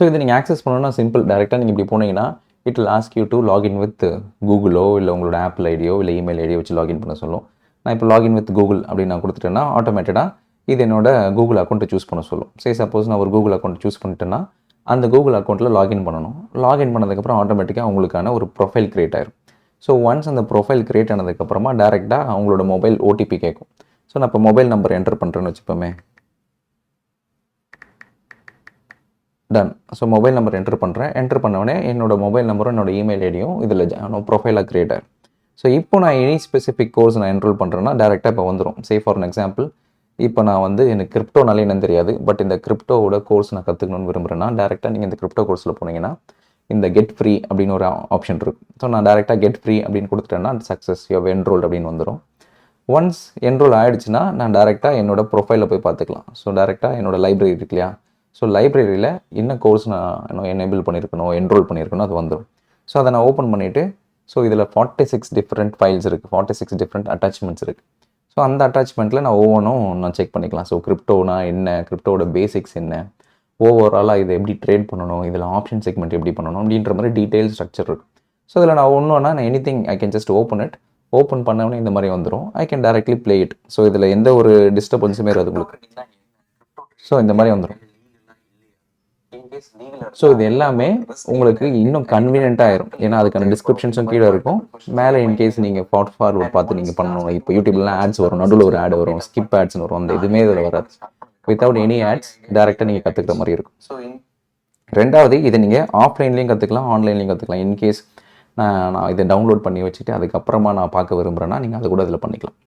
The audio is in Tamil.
ஸோ இதை நீங்கள் ஆக்சஸ் பண்ணணும்னா சிம்பிள். டேரெக்டாக நீங்கள் இப்படி போனீங்கன்னா it will ask you to login with கூகுளோ இல்லை உங்களோட ஆப்பிள் ஐடியோ இல்லை இமெயில் ஐடியோ வச்சு லாகின் பண்ண சொல்லும். நான் இப்போ லாகின் வித் கூகுள் அப்படின்னு நான் கொடுத்துட்டேன்னா ஆட்டோமேட்டடாக இது என்னோட கூகுள் அக்கௌண்ட்டை சூஸ் பண்ண சொல்லும். சரி, சப்போஸ் நான் ஒரு கூகுள் அக்கௌண்ட் சூஸ் பண்ணிட்டேன்னா அந்த கூகுள் அக்கௌண்ட்டில் லாகின் பண்ணணும். லாகின் பண்ணதுக்கப்புறம் ஆட்டோமேட்டிக்காக அவங்களுக்கான ஒரு ப்ரொஃபைல் க்ரியேட் ஆயிரும். ஸோ ஒன்ஸ் அந்த ப்ரொஃபைல் க்ரியேட் ஆனதுக்கப்புறமா டேரெக்டாக அவங்களோட மொபைல் ஓடிபி கேட்கும். ஸோ நான் இப்போ மொபைல் நம்பர் என்டர் பண்ணுறேன்னு வச்சுப்போமே. Done. So mobile number enter பண்ணுறேன். என்டர் பண்ணோடனே என்னோட மொபைல் நம்பரும் என்னோட இமெயில் ஐடியும் இதில் ப்ரொஃபைலாக க்ரியேட் ஆயிரும். ஸோ இப்போ நான் எனி ஸ்பெசிஃபிக் கோர்ஸ் நான் என்ரோல் பண்ணுறேன்னா டேரெக்டாக இப்போ வந்துடும். சே ஃபார் அன் எக்ஸாம்பிள், இப்போ நான் வந்து எனக்கு கிரிப்டோனாலே என்னன்னு தெரியாது, பட் இந்த கிரிப்டோவோட கோர்ஸ் நான் கற்றுக்கணும்னு விரும்புகிறேன்னா டேரெக்டாக நீங்கள் இந்த கிரிப்டோ கோர்ஸில் போனீங்கன்னா இந்த கெட் ஃப்ரீ அப்படின்னு ஒரு ஆப்ஷன் இருக்கும். ஸோ நான் டேரெக்டாக கெட் ஃப்ரீ அப்படின்னு கொடுத்துட்டேன்னா சக்ஸஸ் யூ ஹவ் என்ரோல்ட் அப்படின்னு வந்துடும். ஒன்ஸ் என்ரோல் ஆகிடுச்சுன்னா நான் டேரெக்டாக என்னோட ப்ரொஃபைலில் போய் பார்த்துக்கலாம். ஸோ டேரெக்டாக என்னோட லைப்ரரி இருக்கு இல்லையா, ஸோ லைப்ரரியில் என்ன கோர்ஸ் நான் எனேபிள் பண்ணியிருக்கணும், என்ரோல் பண்ணியிருக்கணும், அது வந்துடும். ஸோ அதை நான் ஓப்பன் பண்ணிவிட்டு ஸோ இதில் 46 டிஃப்ரெண்ட் ஃபைல்ஸ் இருக்குது, 46 டிஃப்ரெண்ட் அட்டாச்மெண்ட்ஸ் இருக்குது. ஸோ அந்த அட்டாச்மெண்ட்டில் நான் ஒவ்வொன்றும் நான் செக் பண்ணிக்கலாம். ஸோ கிரிப்டோனா என்ன, கிரிப்டோட பேசிக்ஸ் என்ன, ஓவராலாக இதை எப்படி ட்ரேட் பண்ணணும், இதில் ஆப்ஷன் செக்மெண்ட் எப்படி பண்ணணும் அப்படின்ற மாதிரி டீட்டெயில் ஸ்ட்ரக்சர் இருக்குது. ஸோ இதில் நான் ஒன்றுனா நான் anything I can just open it. Open பண்ணவொடனே இந்த மாதிரி வந்துடும். I can directly play it. So இதில் எந்த ஒரு டிஸ்டர்பன்ஸுமே இருக்காது உங்களுக்கு. ஸோ இந்த மாதிரி வந்துடும். ஸோ இது எல்லாமே உங்களுக்கு இன்னும் கன்வீனியன்ட்டாக ஆயிரும். ஏன்னா அதுக்கான டிஸ்கிரிப்ஷன்ஸும் கீழே இருக்கும். மேலே இன்கேஸ் நீங்கள் ஃபார்வர்ட் பார்த்து நீங்கள் பண்ணணும். இப்போ யூடியூப்லாம் ஆட்ஸ் வரும், நடுவில் ஒரு ஆட் வரும், ஸ்கிப் ஆட்ஸ்னு வரும். அந்த இதுவுமே இதில் வராது. வித்தவுட் எனி ஆட்ஸ் டேரெக்டாக நீங்கள் கற்றுக்கிற மாதிரி இருக்கும். ஸோ ரெண்டாவது, இதை நீங்கள் ஆஃப்லைன்லேயும் கற்றுக்கலாம், ஆன்லைன்லேயும் கற்றுக்கலாம். இன்கேஸ் நான் இதை டவுன்லோட் பண்ணி வச்சுட்டு அதுக்கப்புறமா நான் பார்க்க விரும்புகிறேன்னா நீங்கள் அதை கூட இதில் பண்ணிக்கலாம்.